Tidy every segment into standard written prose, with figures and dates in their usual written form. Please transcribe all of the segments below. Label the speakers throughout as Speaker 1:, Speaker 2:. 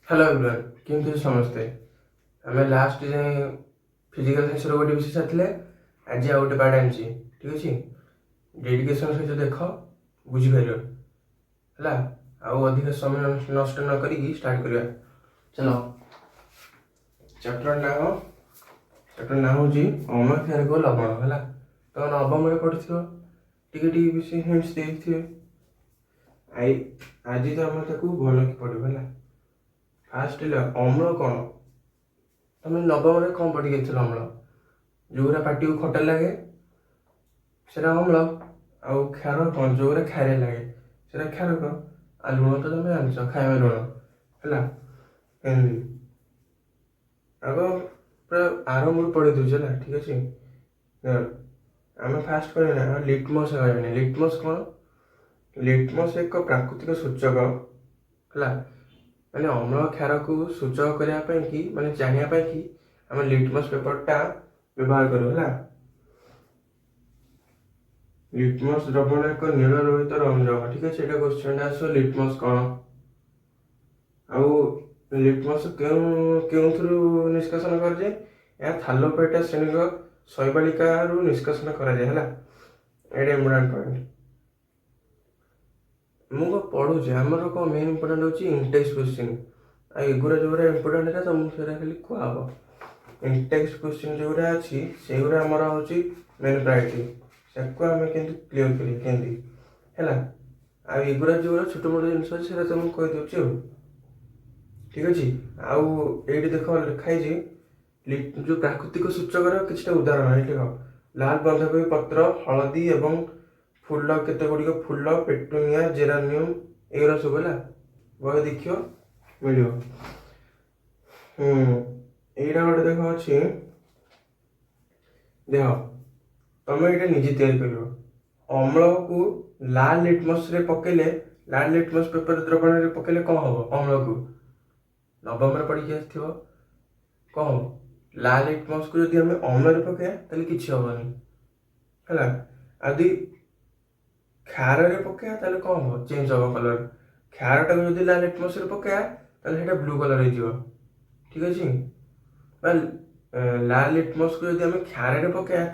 Speaker 1: Hello everyone केमती समस्ते आम लास्ट जाए फिजिकल साइंस गोटे विषय सारे आज आ गए पार्ट आनी ठीक अच्छे डेडिकेशन सहित देख बुझीपार है अधिक समय नष्ट न करी स्टार्ट करवा चलो चैप्टर ना हूँ अम्ल क्षारक लवण है तो नवम पढ़ी टी विषय हिंट्स देखिए आज तो आम भल कि पढ़ो है फास्ट अम्ल कौन तुम नवम कौन पढ़ी गई अम्ल जोरा पाटी को खटा लगे से अम्ल आउ क्षार कौन जोरा खारे लगे से क्षारक आ लुण तो तुम जान खाଇବା लुण है आग पूरा आरंभ पढ़ी दूचे ना ठीक अच्छे आम फास्ट कहना लिटमस लिटमस कौन लिटमस एक प्राकृतिक सूचक है माने अम्ल क्षार को सूचक करने कि माने जानापी कि आम लिटमस पेपरटा व्यवहार करूँ है लिटमस द्रवण एक नील लोहित रंजक ठीक है क्वेश्चन आस लिटमस कौन आउ लिटमस क्यों निष्कासन कराए यह थालोपेटा श्रेणी शैबालिका निष्कासन कराए है इम्पोर्टाट पॉइंट मुझे पढ़ुचे आमर कौन मेन इंपोर्टाट हूँ इंटेक्स क्वेश्चन एगुरा जो इंपोर्टाट है तुमको से खाली कहब इंटेक्स क्वेश्चन जो अच्छी से आमर हूँ मेन प्रायोरिटी से क्लीयर करें आगुरा जो छोट मोट जिन से तुमको कहीदे ठीक अच्छे आउ ये देख लिखाई जो प्राकृतिक सूचक किसी उदाहरण ये लिख लाल बंधाकोबी पत्र हलदी एवं फूल केते गुड़िक फूल पेटुनिया जेरानियम एगुरा सब है बह देख मिल यहीटा गोटे देख अच्छे देख तुम ये निजे तैयारी कर अम्ल को लाल लिटमस पकेले लाल लिटमस पेपर द्रवण पकेले कौन हम अम्ल को नवम पढ़ी आसो कौन हम लाल लिटमस को जब आम अम्ल पकड़ा किसी हेनी है आदि क्षार पकड़ा कौन हम चेंज हम कलर क्षार टाक जो लाल लिटमस पकड़ा ब्लू कलर हो ठीक अच्छे लाल लिटमस को जब क्षार पकड़ा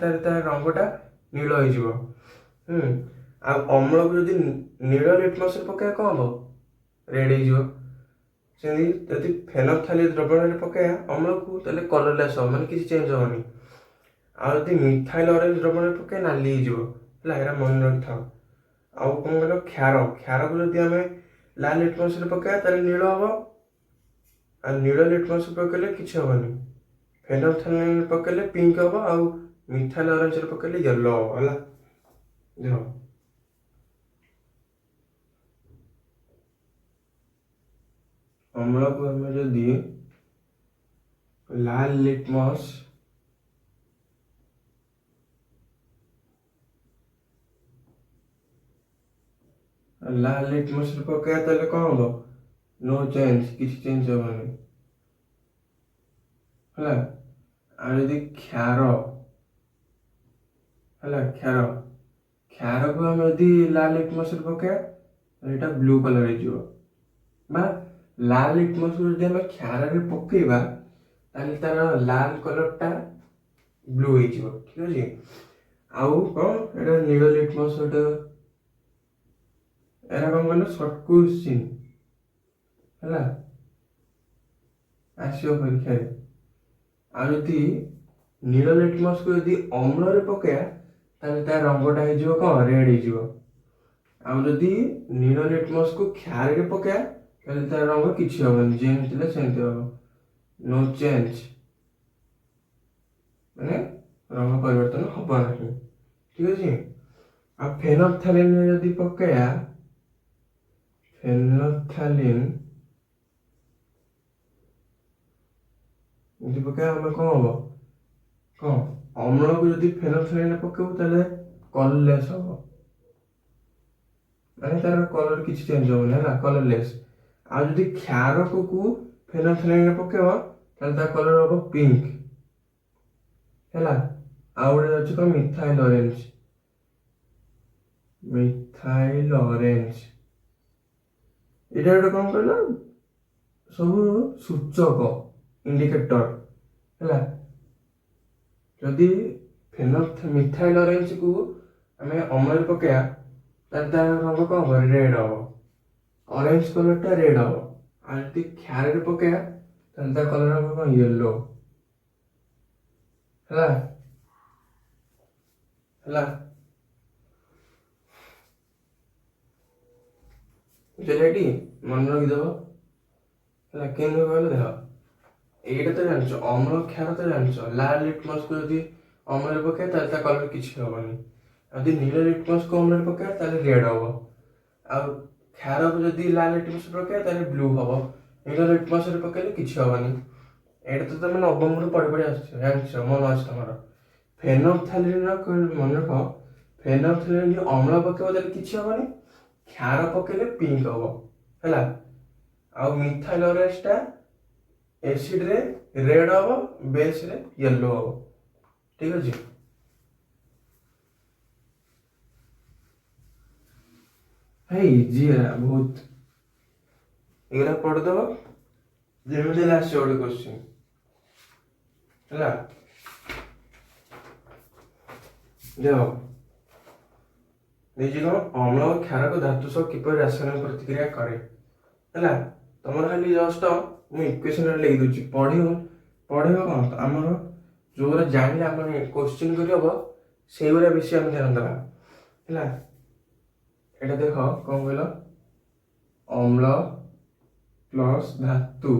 Speaker 1: रंगटा नील हो अम्ल को जब नील लिटमस पकड़ा कौन हम रेड हो फेनोप्थालीन द्रवण पकड़ा अम्ल को कलरलेस हम मानी किसी चेंज हेनी आदि मिथाइल ऑरेंज द्रवण पकड़ा नाली है मन रखी था आउ कौन कह क्षार क्षार को जब आम लाल लिटमस पकड़ा नील हम आ नील लिटमस पकड़े किसी हेनी फेनोप्थालीन पकड़े पिंक हम आउ मिथाइल ऑरेंज पकड़े येलो हम है देख अम्ल को आम जदि लाल लिटमस लाल लिटमस पकड़ा कौन हम नो चेंज किसी चेंज हेनी है आदि क्षार है क्षार क्षार को आम यदि लाल लिटमस पकड़ा यहाँ ब्लू कलर हो लाल लिटमस को जब आम क्षार पकेबा तार लाल कलरटा ब्लू हो ठीक अच्छे आउ कौन ये नील लिटमस गोटे एरा कौन कहल सर्ट क्वेश्चन है आसो परीक्षा आदि नील लिटमस को यदि अम्ल पकड़ा तार रंगटा हो कौन रेड हो आदि नील लिटमस को क्षार पकड़ा तार रंग किसी हेनी जेमती सेमती हम नो चेंज माने रंग परिवर्तन हम ना ठीक अच्छे आ फेनोप्थालीन यदि पकड़ा फेनोप्थालीन यदि पकड़ा आम कौन हम कौन अम्ल को जब फेनोप्थालीन पकेबू कलरलेस हम माने तार कलर किसी चेंज हेनी है कलरलेस आज क्षार को फेनोप्थालीन पकेब तार कलर हम पिंक है आउ गए अच्छे कौन मिथाइल ऑरेंज ये गोटे कौन कहल ସବୁ ସୂଚକ ଇଣ୍ଡିକେଟର ହେଲା। ଯଦି ମିଥାଇଲ ଅରେଞ୍ଜକୁ ଆମେ ଅମ୍ଳରେ ପକେଇବା ତାହେଲେ ତାର ରଙ୍ଗ କ'ଣ ହବ? ରେଡ୍ ହବ। ଅରେଞ୍ଜ କଲରଟା ରେଡ୍ ହବ। ଆଉ ଯଦି କ୍ଷାରରେ ପକେଇବା ତାହେଲେ ତା କଲର ହବ କ'ଣ? ୟେଲୋ ହେଲା ହେଲା। ବୁଝିଲେଟି? ମନେ ରଖିଦେବ ହେଲା। କେମିତି କହିଲେ ଦେଖ, ଏଇଟା ତ ଜାଣିଛ, ଅମ୍ଳ କ୍ଷାର ତ ଜାଣିଛ। ଲାଲ ଲିଟମସକୁ ଯଦି ଅମ୍ଳରେ ପକେଇବା ତାହେଲେ ତା କଲର କିଛି ହବନି। ଯଦି ନୀଳ ଲିଟମସକୁ ଅମ୍ଳରେ ପକେଇବା ତାହେଲେ ରେଡ୍ ହବ। ଆଉ କ୍ଷାରକୁ ଯଦି ଲାଲ ଲିଟମସ ପକେଇବା ତାହେଲେ ବ୍ଲୁ ହବ। ନୀଳ ଲିଟମସରେ ପକେଇଲେ କିଛି ହବନି। ଏଇଟା ତ ତମେ ନବମରୁ ପଢି ଆସୁଛ, ଜାଣିଛ, ମନେ ଅଛି ତମର। ଫେନୋପ୍ଥ୍ୟାଲିନ ମନେ ରଖ, ଫେନୋପ୍ଥ୍ୟାଲିନ ଯଦି ଅମ୍ଳ ପକେଇବ ତାହେଲେ କିଛି ହବନି, କ୍ଷାର ପକେଇଲେ ପିଙ୍କ ହବ ହେଲା। ଆଉ ମିଥାଇଲ ଅରେଞ୍ଜଟା ଏସିଡରେ ରେଡ୍ ହବ, ବେସରେ ୟେଲୋ ହବ। ଠିକ ଅଛି। ଇଜି ହେଲା ବହୁତ। ଏଗୁରା ପଢିଦବ, ଯେମିତି ହେଲେ ଆସିବ ଗୋଟେ କୋଶ୍ଚିନ୍ ହେଲା। ଦେଖ ଦେଇଛି କ'ଣ? ଅମ୍ଳ ଓ କ୍ଷାରକୁ ଧାତୁ ସହ କିପରି ରାସାୟନିକ ପ୍ରତିକ୍ରିୟା କରେ ହେଲା। ତମର ଖାଲି ଜଷ୍ଟ ମୁଁ ଇକ୍ୱେସନ ଲେଖି ଦଉଛି, ପଢିବ କ'ଣ? ଆମର ଯୋଉଗୁରା ଜାଣିଲେ ଆମର କୋଶ୍ଚିନ୍ କରିହବ ସେଇଗୁରା ବେଶୀ ଆମେ ଧ୍ୟାନ ଦେବା ହେଲା। ଏଇଟା ଦେଖ କ'ଣ କହିଲ? ଅମ୍ଳ ପ୍ଲସ୍ ଧାତୁ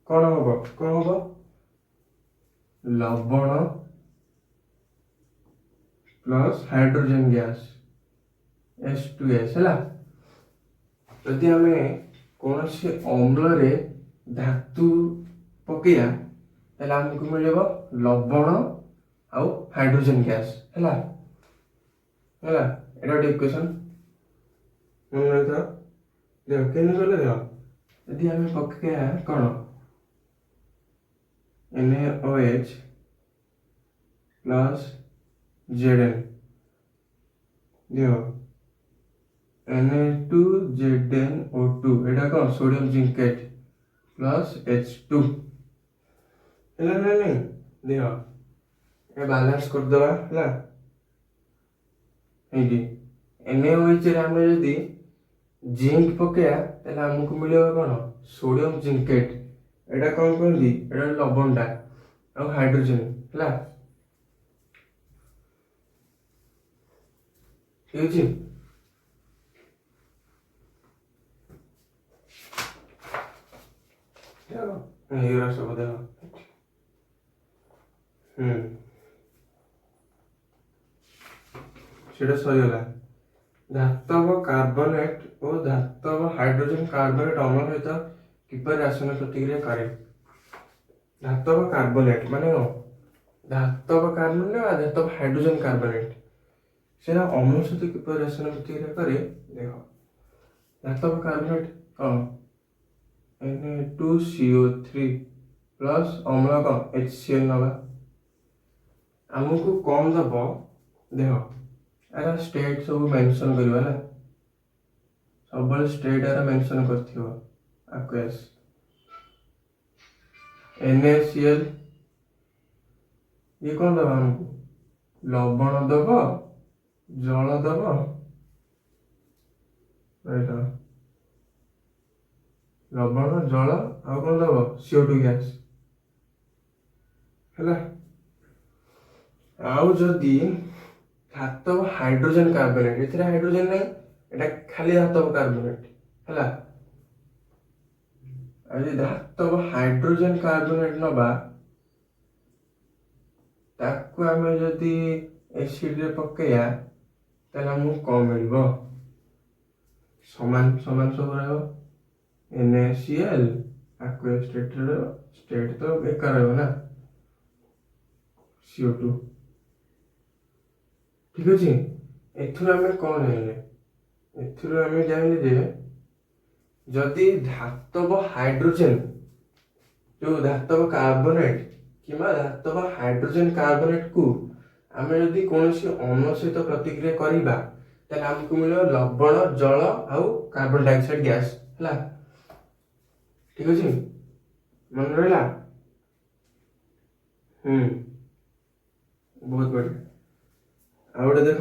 Speaker 1: କ'ଣ ହବ? ଲବଣ ପ୍ଲସ୍ ହାଇଡ୍ରୋଜେନ ଗ୍ୟାସ୍ H2S ହେଲା। ଯଦି ଆମେ କୌଣସି ଅମ୍ଳରେ ଧାତୁ ପକେଇବା ତାହେଲେ ଆମକୁ ମିଳିବ ଲବଣ ଆଉ ହାଇଡ୍ରୋଜେନ ଗ୍ୟାସ୍ ହେଲା। ଏଇଟା ଗୋଟେ ଇକ୍ୱେସନ୍ ମନେ ରଖିଥାଅ। ଦେଖ କେମିତି କହିଲେ, ଦେଖ ଯଦି ଆମେ ପକେଇବା କ'ଣ? NaOH ପ୍ଲସ୍ Zn, ଦେଖ Na2ZnO2, ଏଇଟା କ'ଣ? ସୋଡ଼ିୟମ ଜିଙ୍କେଟ୍ ପ୍ଲସ୍ H2 ହେଲା ନା ନାଇଁ? ଦେଖ ଏ ବାଲାନ୍ସ କରିଦେବା ହେଲା। ଏଇଠି NaOH ରେ ଆମେ ଯଦି ଜିଙ୍କ ପକେଇବା ତାହେଲେ ଆମକୁ ମିଳିବ କ'ଣ? ସୋଡ଼ିୟମ ଜିଙ୍କେଟ୍। ଏଇଟା କ'ଣ କୁହନ୍ତି? ଏଇଟା ଲବଣଟା ଆଉ ହାଇଡ୍ରୋଜେନ ହେଲା। ଠିକ ଅଛି। ଏଗୁରା ସବୁ ଦେଖ ସେଟା ସରିଗଲା। ଧାତବ କାର୍ବୋନେଟ୍ ଓ ଧାତବ ହାଇଡ୍ରୋଜେନ କାର୍ବୋନେଟ୍ ଅମ୍ଳ ସହିତ କିପରି ରାସାୟନିକ ପ୍ରତିକ୍ରିୟା କରେ? ଧାତବ କାର୍ବୋନେଟ୍ ମାନେ କ'ଣ? ଧାତବ କାର୍ବୋନେଟ୍ ବା ଧାତବ ହାଇଡ୍ରୋଜେନ କାର୍ବୋନେଟ୍, ସେଟା ଅମ୍ଳ ସହିତ କିପରି ରାସାୟନିକ ପ୍ରତିକ୍ରିୟା କରେ? ଦେଖ ଧାତବ କାର୍ବୋନେଟ୍ କ'ଣ? Na2CO3 ପ୍ଲସ୍ ଅମ୍ଳ କ'ଣ? HCl ନବା। ଆମକୁ କ'ଣ ଦବ? ଦେଖ ଏରା ଷ୍ଟେଟ୍ ସବୁ ମେନସନ୍ କରିବ ହେଲା। ସବୁବେଳେ ଷ୍ଟେଟ୍ ଏରା ମେନସନ୍ କରିଥିବ। ଆକ୍ୱେସ୍ NaCl, ଇଏ କ'ଣ ଦବ ଆମକୁ? ଲବଣ ଦବ, ଜଳ ଦବ, ଲବଣ, ଜଳ ଆଉ କ'ଣ ଦବ? CO2 ଗ୍ୟାସ୍ ହେଲା। ଆଉ ଯଦି ଧାତବ ହାଇଡ୍ରୋଜେନ କାର୍ବୋନେଟ୍, ଏଥିରେ ହାଇଡ୍ରୋଜେନ ନାହିଁ, ଏଟା ଖାଲି ଧାତବ କାର୍ବୋନେଟ୍ ହେଲା। ଆଉ ଯଦି ଧାତବ ହାଇଡ୍ରୋଜେନ କାର୍ବୋନେଟ୍ ନବା, ତାକୁ ଆମେ ଯଦି ଏସିଡରେ ପକେଇବା ତାହେଲେ ଆମକୁ କ'ଣ ମିଳିବ? ସମାନ ସମାନ ସବୁ ରହିବ। NaCl aqueous state ରେ ଷ୍ଟେଟ୍ ତ ଏକା ରହିବ ନା, CO2। ଠିକ ଅଛି। ଏଥିରୁ ଆମେ କ'ଣ ଜାଣିଲେ? ଏଥିରୁ ଆମେ ଜାଣିଲେ ଯେ ଯଦି ଧାତବ ହାଇଡ୍ରୋଜେନ, ଯୋଉ ଧାତବ କାର୍ବୋନେଟ୍ କିମ୍ବା ଧାତବ ହାଇଡ୍ରୋଜେନ କାର୍ବୋନେଟ୍କୁ ଆମେ ଯଦି କୌଣସି ଅମ୍ଳ ସହିତ ପ୍ରତିକ୍ରିୟା କରିବା ତାହେଲେ ଆମକୁ ମିଳିବ ଲବଣ, ଜଳ ଆଉ କାର୍ବନ ଡାଇଅକ୍ସାଇଡ୍ ଗ୍ୟାସ୍ ହେଲା, ଠିକ ଅଛି, ମନେ ରହିଲା। ବହୁତ ବଢିଆ। ଆଉ ଗୋଟେ ଦେଖ,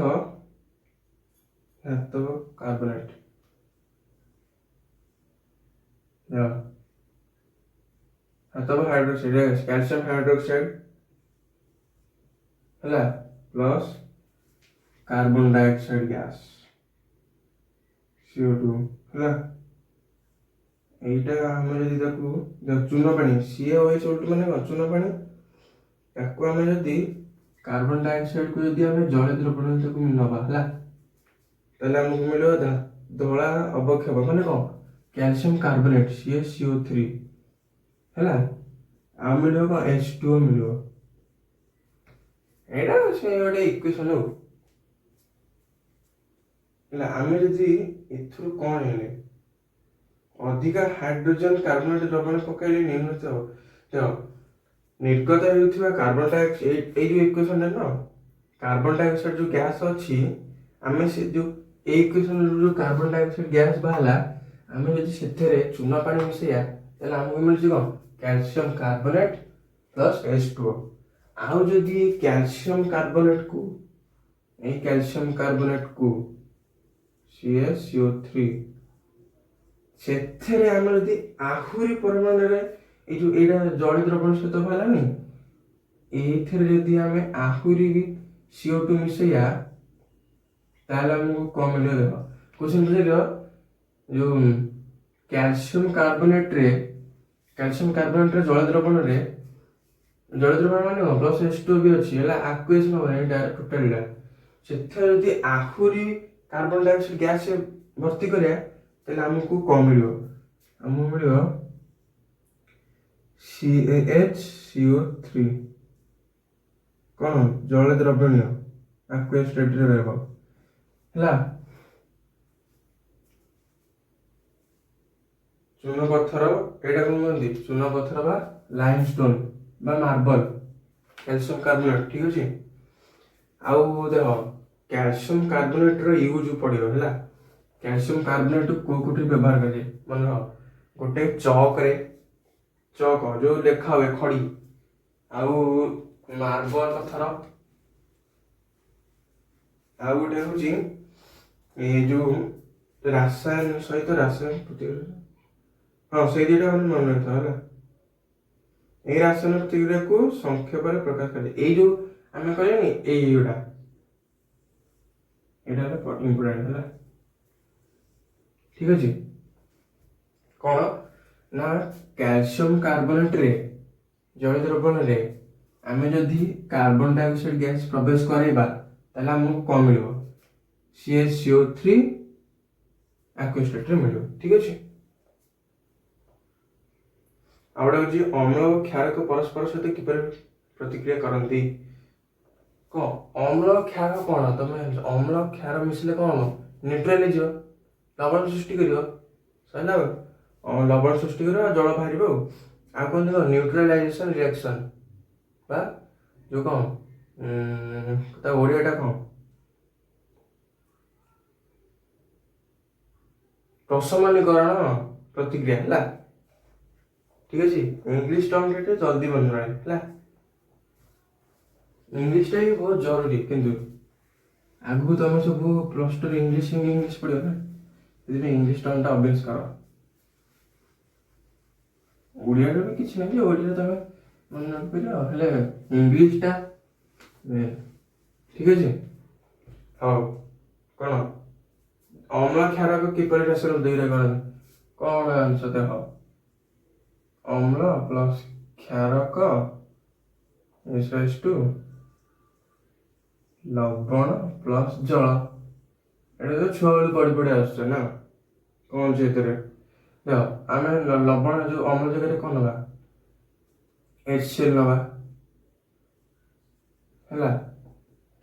Speaker 1: ଧାତବ କାର୍ବୋନେଟ, ଧାତବ ହାଇଡ୍ରୋକ୍ସାଇଡ, କ୍ୟାଲସିୟମ ହାଇଡ୍ରୋକ୍ସାଇଡ ହେଲା plus carbon dioxide gas CO2 ହେଲା। এইটা ଆମେ ଯଦି ତାକୁ ଚୂନ ପାଣି CaOH ମାନେ କ'ଣ ଚୂନ ପାଣି, ତାକୁ ଆମେ ଯଦି कार्बन डाइऑक्साइड को ଯଦି ଆମେ ଜଳ ଦ୍ରବଣ ତାକୁ ନବା ହେଲା, ତାହେଲେ ଆମକୁ ମିଳିବ ଧଳା ଅବକ୍ଷେପ ମାନେ କ'ଣ କ୍ୟାଲସିୟମ କାର୍ବୋନେଟ CaCO3 ହେଲା, ଆଉ ମିଳିବ କ'ଣ H2O ମିଳିବ। ଏଇଟା ସେ ଗୋଟେ ଇକ୍ୱେସନ ଆଉ ହେଲା। ଆମେ ଯଦି ଏଥିରୁ କ'ଣ ହେଲେ ଅଧିକା ହାଇଡ୍ରୋଜେନ କାର୍ବୋନେଟ ଦ୍ରବଣ ପକାଇଲେ ନିର୍ଗତ ହେଉଥିବା कार्बन डाइऑक्साइड ଏଇ ଯୋଉ ଇକ୍ୱେସନ ନ कार्बन डाइऑक्साइड ଯୋଉ ଗ୍ୟାସ ଅଛି, ଆମେ ସେ ଯୋଉ ଏଇ ଇକ୍ୱେସନ ଯୋଉ कार्बन डाइऑक्साइड ଗ୍ୟାସ ବାହାରିଲା, ଆମେ ଯଦି ସେଥିରେ ଚୂନ ପାଣି ମିଶେଇବା ତାହେଲେ ଆମକୁ ମିଳୁଛି କ'ଣ କ୍ୟାଲସିୟମ କାର୍ବୋନେଟ ପ୍ଲସ୍ H2O। ଆଉ ଯଦି କ୍ୟାଲସିୟମ କାର୍ବୋନେଟ କୁ CaCO3 ସେଥିରେ ଆମେ ଯଦି ଆହୁରି ପରିମାଣରେ ଏଇ ଯୋଉ ଏଇଟା ଜଳ ଦ୍ରବଣ ସହିତ ବାହାରିଲାନି, ଏଇଥିରେ ଯଦି ଆମେ ଆହୁରି CO2 ମିଶେଇବା ତାହେଲେ ଆମକୁ କ'ଣ ମିଳିବ ଦେଖ, କୋଶ୍ଚିନ୍ ପଚାରିବ ଯୋଉ କ୍ୟାଲସିୟମ କାର୍ବୋନେଟରେ ଜଳ ଦ୍ରବଣରେ ମାନେ କ'ଣ ପ୍ଲସ୍ H2O ବି ଅଛି ହେଲା, ଆକ୍ୱେସ୍ ନବ ଏଇଟା ଟୋଟାଲଟା, ସେଥିରେ ଯଦି ଆହୁରି कार्बन डाइऑक्साइड ଗ୍ୟାସ ଭର୍ତ୍ତି କରିବା ତାହେଲେ ଆମକୁ କ'ଣ ମିଳିବ, ଆମକୁ ମିଳିବ CaHCO3 କ'ଣ ଜଳ ଦ୍ରବଣୀୟ ଆକ୍ୱେସ୍ ଷ୍ଟେଟରେ ରହିବ ହେଲା। ଚୂନ ପଥର, ଏଇଟା କ'ଣ କୁହନ୍ତି ଚୂନ ପଥର ବା ଲାଇମଷ୍ଟୋନ ବା ମାର୍ବଲ କ୍ୟାଲସିୟମ କାର୍ବୋନେଟ, ଠିକ ଅଛି। ଆଉ ଦେଖ କ୍ୟାଲସିୟମ କାର୍ବୋନେଟର ୟୁଜ୍ ପଡ଼ିବ ହେଲା। କ୍ୟାଲସିୟମ କାର୍ବୋନେଟ କୋଉଠି ବ୍ୟବହାର କରାଯାଏ, ମାନେ ଗୋଟେ ଚକରେ ଯୋଉ ଲେଖା ହୁଏ ଖଡ଼ି, ଆଉ ମାର୍ବଲ ପଥର, ଆଉ ଗୋଟେ ହଉଛି ଏ ଯୋଉ ରାସାୟନ ସହିତ ରାସାୟନିକ ପ୍ରତିକ୍ରିୟା, ହଁ ସେଇ ଦୁଇଟା ମନେ ରଖିଥାଅ ହେଲା। ଏଇ ରାସାୟନିକ ପ୍ରତିକ୍ରିୟାକୁ ସଂକ୍ଷେପରେ ପ୍ରକାଶ କରାଯାଏ। ଏଇ ଯୋଉ ଆମେ କହିବାନି ଏଇଟା ଇମ୍ପୋର୍ଟାଣ୍ଟ ହେଲା, ଠିକ ଅଛି। କ'ଣ ନା କ୍ୟାଲସିୟମ କାର୍ବୋନେଟରେ ଜଳ ଦ୍ରବଣରେ ଆମେ ଯଦି कार्बन डाइऑक्साइड ଗ୍ୟାସ ପ୍ରବେଶ କରାଇବା ତାହେଲେ ଆମକୁ କ'ଣ ମିଳିବ CaCO3 ଆକ୍ୱେସ୍ ଷ୍ଟେଟରେ ମିଳିବ, ଠିକ ଅଛି। ଆଉ ଗୋଟେ ହେଉଛି ଅମ୍ଳ ଓ କ୍ଷାରକ ପରସ୍ପର ସହିତ କିପରି ପ୍ରତିକ୍ରିୟା କରନ୍ତି। କ'ଣ ଅମ୍ଳ କ୍ଷାର କ'ଣ ତମେ ଅମ୍ଳ କ୍ଷାର ମିଶିଲେ କ'ଣ ନ୍ୟୁଟ୍ରାଲ ହେଇଯିବ, ଲବଣ ସୃଷ୍ଟି କରିବ, ସରିଲା ଲବଣ ସୃଷ୍ଟି କରିବ, ଜଳ ବାହାରିବ। ଆଉ କ'ଣ ଦେଖ ନ୍ୟୁଟ୍ରାଲାଇଜେସନ ରିଆକ୍ସନ ବା ଯୋଉ କ'ଣ ତା ଓଡ଼ିଆଟା କ'ଣ ପ୍ରଶମନୀକରଣ ପ୍ରତିକ୍ରିୟା ହେଲା, ଠିକ ଅଛି। ଇଂଲିଶ ଟର୍ମରେ ଟିକେ ଜଲ୍ଦି ମନେ ରହେ ହେଲା, ଇଂଲିଶଟା ବି ବହୁତ ଜରୁରୀ, କିନ୍ତୁ ଆଗକୁ ତମେ ସବୁ ପ୍ଲସ୍ ଟୁରେ ଇଂଲିଶ ପଢ଼ିବ ନା, ସେଥିପାଇଁ ଇଂଲିଶ ଟର୍ମଟା ଅଭ୍ୟାସ କର। ଓଡ଼ିଆରେ ବି କିଛି ନାହିଁ, ଓଡ଼ିଆରେ ତମେ ମନେ ରଖିପାରିବ, ହେଲେ ଇଂଲିଶଟା ଠିକ ଅଛି। ହଉ କ'ଣ ଅମ୍ଳ କ୍ଷାରକ କିପରି ରାଶିର ଦୁଇରେ କରନ୍ତି, କ'ଣ ଆନ୍ସର ଦେଖ, ଅମ୍ଳ ପ୍ଲସ୍ କ୍ଷାରକ ଟୁ ଲବଣ ପ୍ଲସ୍ ଜଳ, ଏଇଟା ତ ଛୁଆବେଳୁ ପଢ଼ି ଆସୁଛ ନା, କ'ଣ ଅଛି ଏଥିରେ ଦେଖ, ଆମେ ଲବଣ ଯୋଉ ଅମ୍ଳ ଜାଗାରେ କ'ଣ ନେବା HCl ନେବା ହେଲା,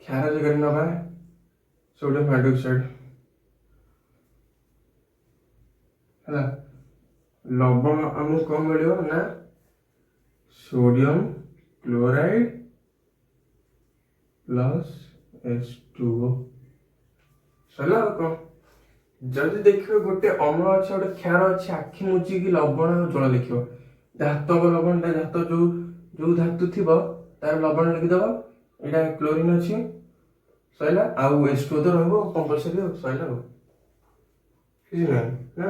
Speaker 1: କ୍ଷାର ଜାଗାରେ ନେବା ସୋଡ଼ିୟମ ହାଇଡ୍ରୋକ୍ସାଇଡ ହେଲା। ଲବଣ ଆମକୁ କ'ଣ ମିଳିବ ନା ସୋଡ଼ିୟମ କ୍ଲୋରାଇଡ ପ୍ଲସ୍ H2O, ସରିଲା ଆଉ କ'ଣ। ଯଦି ଦେଖିବ ଗୋଟେ ଅମ୍ଳ ଅଛି ଗୋଟେ କ୍ଷାର ଅଛି, ଆଖି ମୁଚିକି ଲବଣ ଆଉ ଜଳ ଲେଖିବ। ଧାତବ ଲବଣଟା ଧାତ ଯୋଉ ଯୋଉ ଧାତୁ ଥିବ ତାର ଲବଣ ଲେଖିଦବ। ଏଇଟା କ୍ଲୋରିନ୍ ଅଛି, ସଇଲା। ଆଉ H2O ତ ରହିବ କମ୍ପଲସରି, ଆଉ ସଇଲା ଆଉ କିଛି ନାହିଁ ନା।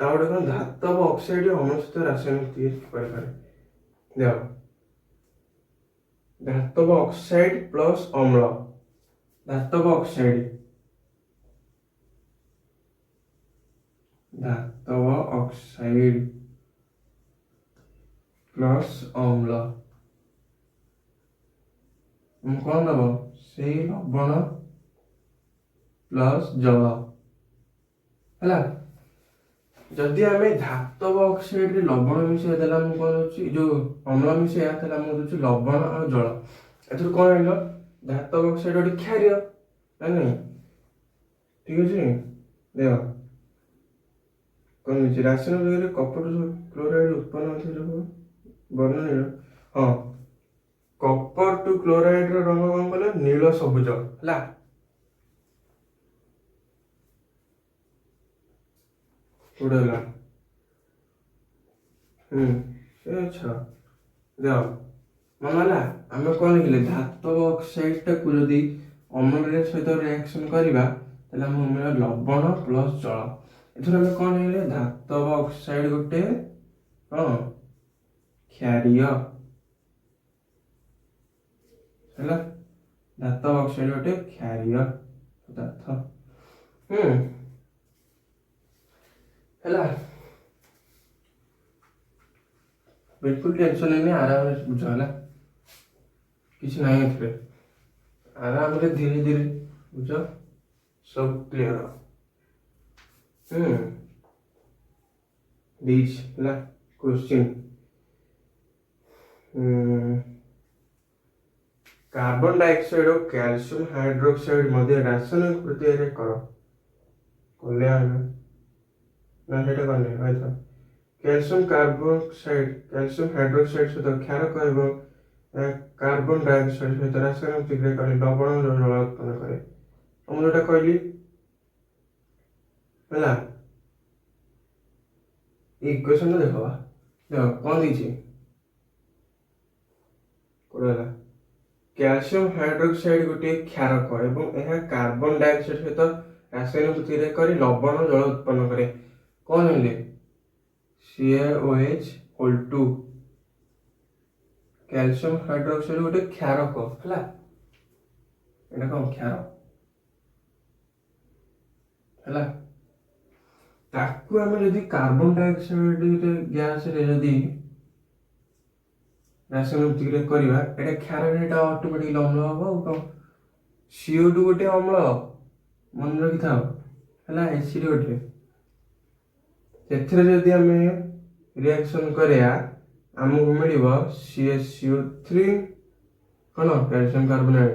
Speaker 1: ଆଉ ଗୋଟେ କଣ ଧାତବ ଅକ୍ସାଇଡ ଅମ୍ଳ ସହିତ ରାସାୟନିକ ତିଆରି କରିପାରେ। ଦେଖ ଧାତବ ଅକ୍ସାଇଡ ପ୍ଲସ୍ ଅମ୍ଳ, ଧାତବ ଅକ୍ସାଇଡ ପ୍ଲସ୍ ଅମ୍ଳ କଣ ଦବ? ସେଇ ଲବଣ ପ୍ଲସ୍ ଜଳ ହେଲା। ଯଦି ଆମେ ଧାତବ ଅକ୍ସାଇଡରେ ଲବଣ ମିଶେଇବା ତାହେଲେ ଆମକୁ କଣ ଦଉଛି? ଯୋଉ ଅମ୍ଳ ମିଶେଇବା ତାହେଲେ ଆମକୁ ଦଉଛି ଲବଣ ଆଉ ଜଳ। ଏଥିରୁ କଣ ହେଇଲ? ଧାତବ ଅକ୍ସାଇଡ ଗୋଟେ କ୍ଷାରୀୟ ନା ନାଇଁ? ଠିକ ଅଛି। ଦେଖ କଣ ହେଇଛି? ରାସାୟନିକ ବିକ୍ରିୟାରେ କପଟ କ୍ଲୋରାଇଡ ଉତ୍ପନ୍ନ ହେଉଥିବା ବର୍ଣ୍ଣନୀୟ। ହଁ, କପର ଟୁ କ୍ଲୋରାଇଡ ର ରଙ୍ଗ କଣ କହିଲ? ନୀଳ ସବୁଜ ହେଲା। କୋଉଟା ହେଲା? ଆଚ୍ଛା ଦେଖ ମନେ ହେଲା, ଆମେ କଣ ଲେଖିଲେ? ଧାତବ ଅକ୍ସାଇଡ ଟାକୁ ଯଦି ଅମ୍ଳ ସହିତ ରିଆକ୍ସନ କରିବା ତାହେଲେ ଆମକୁ ମିଳିବ ଲବଣ ପ୍ଲସ୍ ଜଳ। ଏଥର ଆମେ କଣ ଲେଖିଲେ? ଧାତବ ଅକ୍ସାଇଡ ଗୋଟେ କଣ କ୍ଷାରୀୟ ହେଲା। ଧାତବ ଅକ୍ସାଇଡ ଗୋଟେ କ୍ଷାରୀୟ ପଦାର୍ଥ ହେଲା। बिल्कुल टेंशन नहीं, आराम से बुझ ହେଲା, କିଛି ନାହିଁ ଏଥିରେ। ଆରାମରେ ଧୀରେ ଧୀରେ ବୁଝ, ସବୁ କ୍ଲିୟର। ଦେଇଛି ହେଲା क्वेश्चन। कार्बन डाइऑक्साइड और कैल्शियम हाइड्रोक्साइड मध्य रासायनिक प्रतिक्रिया करो। कल्याण ना सेटा करने आइथा। कैल्शियम हाइड्रोक्साइड सहित क्षारक एवं कार्बन डाइऑक्साइड सहित रासायनिक प्रतिक्रिया कर लवण जल उत्पन्न करे। हम जोटा कहली है इक्वेशन देखा देख कौन दीजिए कैल्शियम हाइड्रोक्साइड गोटे क्षारक एवं यह कार्बन डाइऑक्साइड सहित रासायनिक प्रतिक्रिया कर लवण जल उत्पन्न करे। कौन है CaOH(2) कैल्शियम हाइड्रोक्साइड गोटे क्षारक है। एटा कौन क्षार है? ताकू आमे जदि कार्बन डाइऑक्साइड गैस रे जदि रासायनिक प्रतिक्रिया करबा, एटा क्षार रे एटा ऑटोमेटिकली अम्ल हबो। तो CO2 गोटे अम्ल मन रखि थाओ हैला। एसिड गोटे एथिरे जदि आमे रिएक्शन करया हमहु मिलिबो CaCO3 कोन calcium carbonate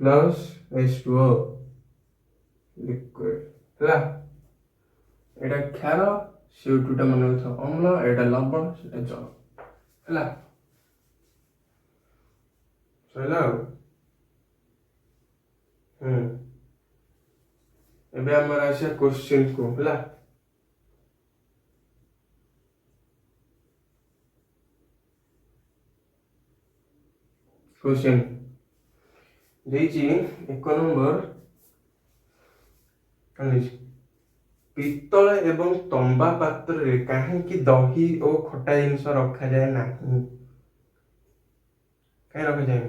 Speaker 1: plus H2O liquid हैला। एटा क्षार, CO2 टा मन रखि थाओ अम्ल, एटा लवण, सेटा जल हैला। सैला एबे हमर आसे क्वेश्चन को हैला। क्वेश्चन देजी 1 नंबर पित्तल एवं तंबा पात्र रे काहेकि दही और खटा जिनिस रखा जाए नहीं? कहीं रखा जाए?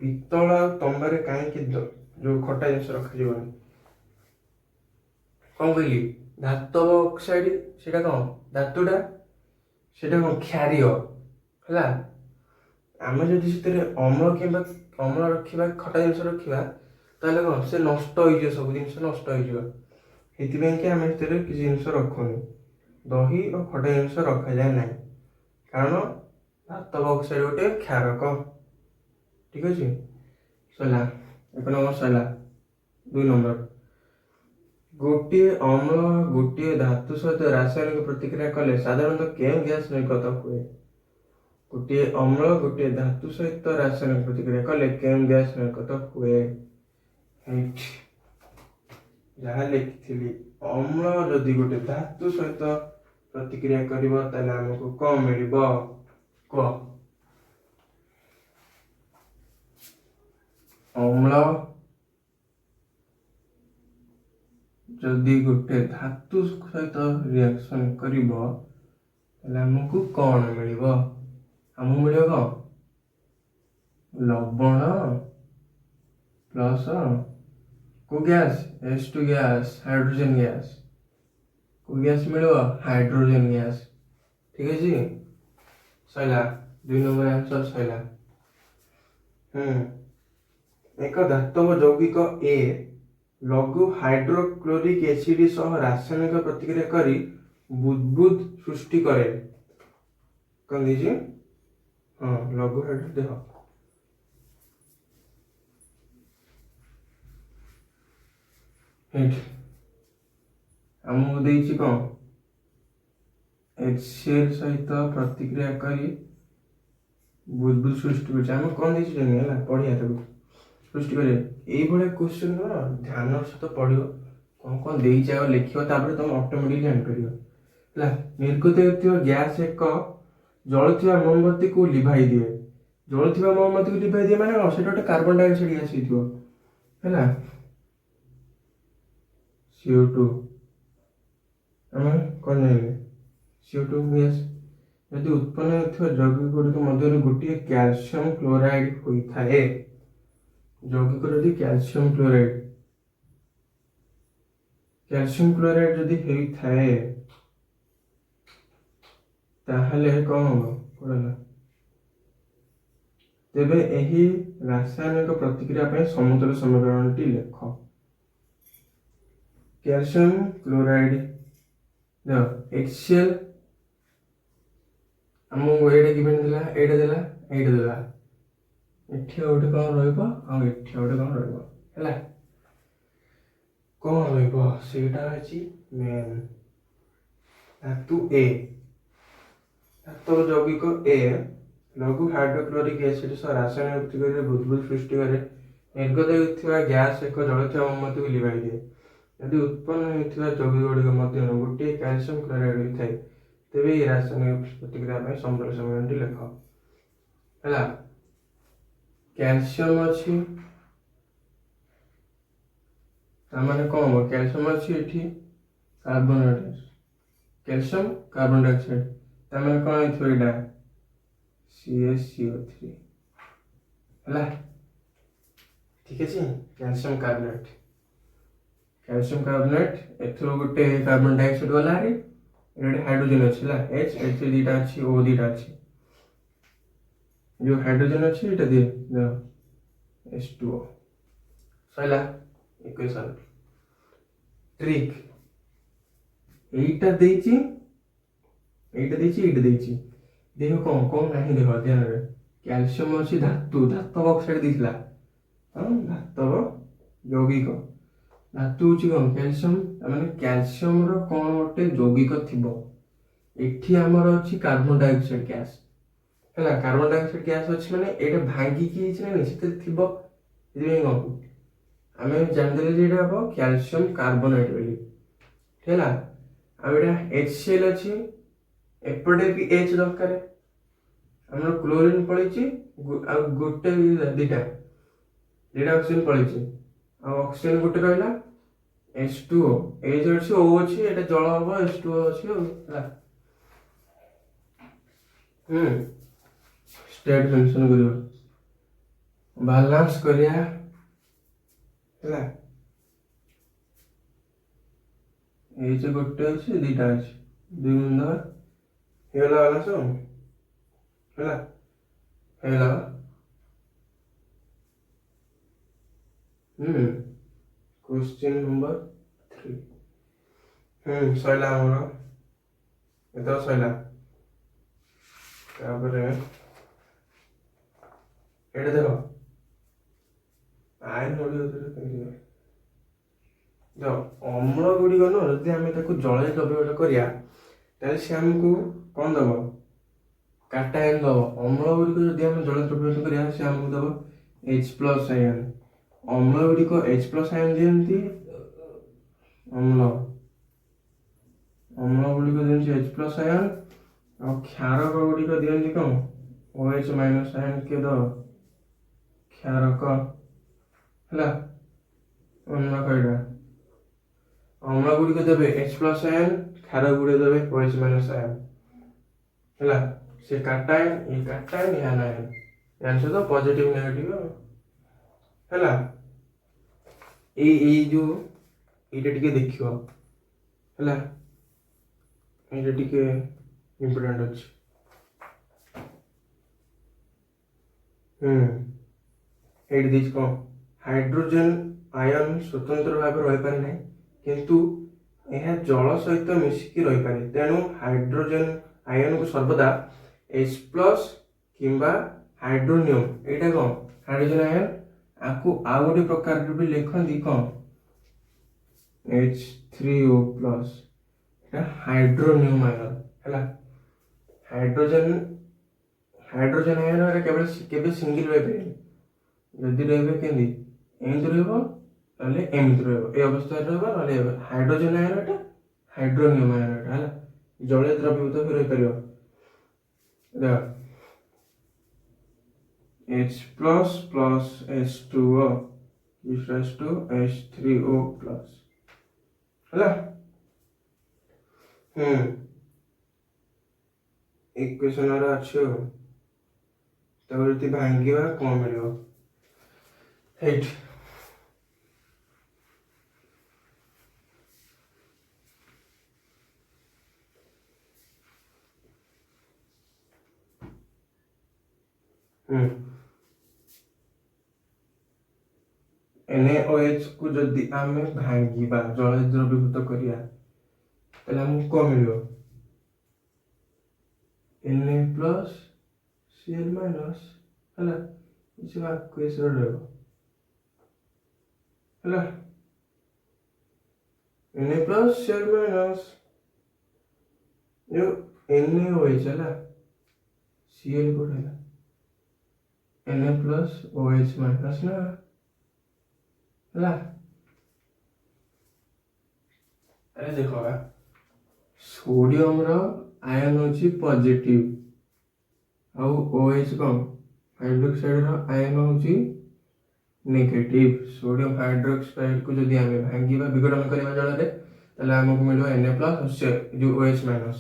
Speaker 1: पित्तल और तंबा रे काहेकि जो खटा जिनिस रखा जीवनी? कौन कहली? धातव ऑक्साइड सेटा कौन धातुटा, सेटा कौन क्षारीय हैला। आमे जदि सेतरे अम्ल किंबा अम्ल रखिबा, खटा जिनिस रखिबा, ताले कौन से नष्ट होई जे, सब जिनिस नष्ट होई जे। हेतिबें कि आमे सेतरे किछि जिनिस रखोनी, दही और खटा जिनिस रखा जाए नहीं, कारण धातव ऑक्साइड गोटे क्षारक। ठीक अछि सला। 1 नंबर सला। 2 नंबर गोटे अम्ल गोटे धातु सहित रासायनिक प्रतिक्रिया कले साधारणतः कें गैस निर्गत हुए? गोटे अम्ल गोटे धातु सहित रासायनिक प्रतिक्रिया कले कें गैस निर्गत हुए? ଯାହା ଲେଖିଥିଲି, ଅମ୍ଳ ଯଦି ଗୋଟେ ଧାତୁ ସହିତ ପ୍ରତିକ୍ରିୟା କରିବ ତାହେଲେ ଆମକୁ କଣ ମିଳିବ କୁହ? ଅମ୍ଳ ଯଦି ଗୋଟେ ଧାତୁ ସହିତ ରିଆକ୍ସନ କରିବ ତାହେଲେ ଆମକୁ କଣ ମିଳିବ? ଆମକୁ ମିଳିବ କଣ? ଲବଣ ପ୍ଲସ୍ କୋଉ gas? H2 gas, hydrogen gas. କୋଉ ଗ୍ୟାସ୍ ମିଳିବ? Hydrogen gas. ଠିକ ଅଛି, ସଇଲା 2 ନମ୍ବର ଆନ୍ସର ସଇଲା। ଏକ ଧାତବ ଯୌଗିକ A ଲଘୁ ହାଇଡ୍ରୋକ୍ଲୋରିକ୍ ଏସିଡ୍ ସହ ରାସାୟନିକ ପ୍ରତିକ୍ରିୟା କରି ବୁଦବୁଦ ସୃଷ୍ଟି କରେ। କଣ ଦେଇଛି? ହଁ, ଲଘୁ ହାଇଡ୍ରୋ ଦେହ ଏଇଠି ଆମକୁ ଦେଇଛି କଣ? HCl ସହିତ ପ୍ରତିକ୍ରିୟା କରି ବୁଦବୁଦ ସୃଷ୍ଟି କରୁଛି। ଆମେ କଣ ଦେଇଛୁ ହେଲା, ପଢିବା ତାକୁ ସୃଷ୍ଟି କରିବେ। ଏଇଭଳିଆ କ୍ୱେଶ୍ଚନ କଣ ଧ୍ୟାନର ସହିତ ପଢିବ, କଣ କଣ ଦେଇଛି ଆଉ ଲେଖିବ, ତାପରେ ତମେ ଅଟୋମେଟିକ ଜାଣିପାରିବ ହେଲା। ନିର୍ଗତ ହେଉଥିବା ଗ୍ୟାସ୍ ଏକ ଜଳୁଥିବା ମୋମବତୀକୁ ଲିଭାଇ ଦିଏ। ଜଳୁଥିବା ମୋମବତୀକୁ ଲିଭାଇ ଦିଏ ମାନେ କଣ? ସେଟା ଗୋଟେ କାର୍ବନ ଡାଇଅକ୍ସାଇଡ ଗ୍ୟାସ୍ ହେଇଥିବ ହେଲା। CO2 ଆମେ କଣ ଜାଣିଲେ? CO2 ଗ୍ୟାସ୍ ଯଦି ଉତ୍ପନ୍ନ ହେଉଥିବା ଯୌଗିକ ଗୁଡ଼ିକ ମଧ୍ୟରୁ ଗୋଟିଏ କ୍ୟାଲସିୟମ କ୍ଲୋରାଇଡ୍ ହୋଇଥାଏ। ଯୌଗିକ ଯଦି କ୍ୟାଲସିୟମ କ୍ଲୋରାଇଡ୍ ଯଦି ହେଇଥାଏ ତାହେଲେ କଣ ହବ? ତେବେ ଏହି ରାସାୟନିକ ପ୍ରତିକ୍ରିୟା ପାଇଁ ସମତଳ ସମୀକରଣଟି ଲେଖ। କ୍ୟାଲସିୟମ କ୍ଲୋରାଇଡ୍ HCl ଆମକୁ ଏଇଟା ଗିଭେନ୍ ଥିଲା, ଏଇଟା ଦେଲା, ଏଇଟା ଦେଲା। ଏଠି ଗୋଟେ କଣ ରହିବ ଆଉ ଏଠି ଗୋଟେ କଣ ରହିବ ହେଲା। କଣ ରହିବ ସେଇଟା ଅଛି ମେନ୍। ଧାତୁ A, ଧାତବ ଯୌଗିକ A ଲଘୁ ହାଇଡ୍ରୋକ୍ଲୋରିକ୍ ଏସିଡ୍ ସହ ରାସାୟନିକ ପ୍ରତିକ୍ରିୟାରେ ବୁଦବୁଦ ସୃଷ୍ଟି କରେ। ନିର୍ଗତ ହେଉଥିବା ଗ୍ୟାସ୍ ଏକ ଜଳୁଥିବା ମୋମବତୀକୁ ଲିଭାଇ ଦିଏ। ଯଦି ଉତ୍ପନ୍ନ ହେଉଥିବା ଯୌଗିକ ଗୁଡ଼ିକ ମଧ୍ୟରୁ ଗୋଟିଏ କ୍ୟାଲସିୟମ କ୍ଲୋରାଇଡ୍ ହୋଇଥାଏ ତେବେ ଏହି ରାସାୟନିକ ପ୍ରତିକ୍ରିୟା ପାଇଁ ସମତଳ ସମୀକରଣଟି ଲେଖ ହେଲା। କ୍ୟାଲସିୟମ ଅଛି ତାମାନେ କଣ ହବ? କ୍ୟାଲସିୟମ ଅଛି ଏଠି କାର୍ବନ କ୍ୟାଲସିୟମ କାର୍ବନ ଡାଇଅକ୍ସାଇଡ, ତାମାନେ କଣ ହେଇଥିବ? ଏଇଟା CaCO3 ହେଲା। ଠିକ ଅଛି, କ୍ୟାଲସିୟମ କାର୍ବୋନେଟ ଏଥିରୁ ଗୋଟେ କାର୍ବନ ଡାଇଅକ୍ସାଇଡ ଗଲା ହାରି, ଏଠି ହାଇଡ୍ରୋଜେନ ଅଛି ହେଲା। ଏଠି ଦିଟା ଅଛି, O ଦିଟା ଅଛି। ଯୋଉ ହାଇଡ୍ରୋଜେନ ଅଛି ଏଇଟା ଦିଏ H2O। ସଇଲା ଇକ୍वेସନ। ଟ୍ରିକ୍ ଏଇଟା ଦେଇଛି, ଏଇଟା ଦେଇଛି। ଦେହ କଣ କଣ ନାହିଁ ଦେହ ଧ୍ୟାନରେ। କ୍ୟାଲସିୟମ ଅଛି ଧାତବ ଅକ୍ସାଇଡ ଦେଇଥିଲା। ଧାତବ ଯୌଗିକ ଧାତୁ ହଉଛି କଣ? କ୍ୟାଲସିୟମ। ମାନେ କ୍ୟାଲସିୟମର କଣ ଗୋଟେ ଯୌଗିକ ଥିବ। ଏଠି ଆମର ଅଛି କାର୍ବନ ଡାଇଅକ୍ସାଇଡ ଗ୍ୟାସ୍ ହେଲା। କାର୍ବନ ଡାଇଅକ୍ସାଇଡ ଗ୍ୟାସ୍ ଅଛି ମାନେ ଏଇଟା ଭାଙ୍ଗିକି ହେଇଛି ନା ସେଥିରେ ଥିବ। ସେଥିପାଇଁ କଣ ଆମେ ଜାଣିଦେଲେ ଯେ ଏଇଟା ହବ କ୍ୟାଲସିୟମ କାର୍ବୋନେଟ ବୋଲି ହେଲା। ଆଉ ଏଇଟା HCl ଅଛି, ଏପଟେ ବି H ଦରକାର। ଆମର କ୍ଲୋରିନ ପଳେଇଛି ଆଉ ଗୋଟେ ଦିଟା ଅକ୍ସିଜେନ ପଳେଇଛି, ଆଉ ଅକ୍ସିଜେନ ଗୋଟେ ରହିଲା H2O। H ଅଛି, O ଅଛି, ଏଇଟା ଜଳ ହବ, H2O ଅଛି ଆଉ ହେଲା। ଷ୍ଟେଟ ମେନସନ କରିବ, ବାଲାନ୍ସ କରିବା ହେଲା। H ଗୋଟେ ଅଛି, ଦିଟା ଅଛି, 2 ଗୁଣ ହେଇଗଲା ବାଲାନ୍ସ ହେଲା। क्वेश्चन नंबर 3 सैला हमर एतो सैला तापर एटा देखो आयन होडी होतरे करियो जो अम्ल गुडी गनो जदि हमें ताको जळे द्रव्य करिया ताले से हमको कोन दबो काटायन दबो। अम्ल गुडी को जदि हम जळे द्रव्य करिया से हमको दबो H+ आयन। अम्ल गुडी को H+ आयन दियंती ଅମ୍ଳ ଅମ୍ଳ ଗୁଡ଼ିକ ଦିଅନ୍ତି H ପ୍ଲସ୍ ଆୟନ ଆଉ କ୍ଷାରକ ଗୁଡ଼ିକ ଦିଅନ୍ତି କ'ଣ OH ମାଇନସ୍ ଆୟନ କିଏ ଦବ କ୍ଷାରକ ହେଲା ଅମ୍ଳ କହିବା ଅମ୍ଳ ଗୁଡ଼ିକ ଦେବେ H ପ୍ଲସ୍ ଆୟନ କ୍ଷାରକ ଗୁଡ଼ିକ ଦେବେ OH ମାଇନସ୍ ଆୟନ ହେଲା ସେ କାଟାୟନ ଏ କାଟାୟନ ଏହା ଆୟନ ଜାଣିଛ ତ ପଜିଟିଭ ନେଗେଟିଭ ହେଲା ଏଇ ଯୋଉ ଏଇଟା ଟିକେ ଦେଖିବ ହେଲା ଏଇଟା ଟିକେ ଇମ୍ପୋର୍ଟାଣ୍ଟ ଅଛି ଏଇଠି ଦେଇଛି କ'ଣ ହାଇଡ୍ରୋଜେନ ଆୟନ ସ୍ୱତନ୍ତ୍ର ଭାବେ ରହିପାରେ ନାହିଁ କିନ୍ତୁ ଏହା ଜଳ ସହିତ ମିଶିକି ରହିପାରେ ତେଣୁ ହାଇଡ୍ରୋଜେନ ଆୟନକୁ ସର୍ବଦା H ପ୍ଲସ୍ କିମ୍ବା ହାଇଡ୍ରୋନିୟମ ଏଇଟା କ'ଣ ହାଇଡ୍ରୋଜେନ ଆୟନ ଆକୁ ଆଉ ଗୋଟେ ପ୍ରକାରରେ ବି ଲେଖନ୍ତି କ'ଣ H3O ପ୍ଲସ୍ ଏଇଟା ହାଇଡ୍ରୋନିୟମ ଆୟନ ହେଲା ହାଇଡ୍ରୋଜେନ ଆୟନ କେବେ ସିଙ୍ଗିଲ ରହିପାରିବନି ଯଦି ରହିବେ କେମିତି ଏମିତି ରହିବ ନହେଲେ ଏମିତି ରହିବ ଏ ଅବସ୍ଥାରେ ରହିବ ନହେଲେ ହାଇଡ୍ରୋଜେନ ଆୟନ ଏଟା ହାଇଡ୍ରୋନିୟମ ଆୟନ ଏଟା ହେଲା ଜଳୀୟ ଦ୍ରବୀଭୂତ ବି ରହିପାରିବ H plus plus H2O is raised to H3O plus ହେଲା ଇକ୍ୱେସନ ର ଅଛି ତାକୁ ଯଦି ଭାଙ୍ଗିବା କ'ଣ ମିଳିବ ହେଇଠି NaOH को जदि आमे भांगिबा जल द्रवीभूत करिया ताले हमको को मिलियो Na प्लस Cl माइनस हला इसे इक्वेशन रहबो हला Na प्लस Cl माइनस जो NaOH हला Cl को रहला Na प्लस OH माइनस ना ହେଲା अरे देखो सोडियम रो आयन होची पॉजिटिव आउ OH कम हाइड्रोक्साइड रो आयन होची नेगेटिव सोडियम हाइड्रोक्साइड को जदी आमे भांगीबा विघटन करबा जल रे तले हमको मिलबो Na+ जो OH माइनस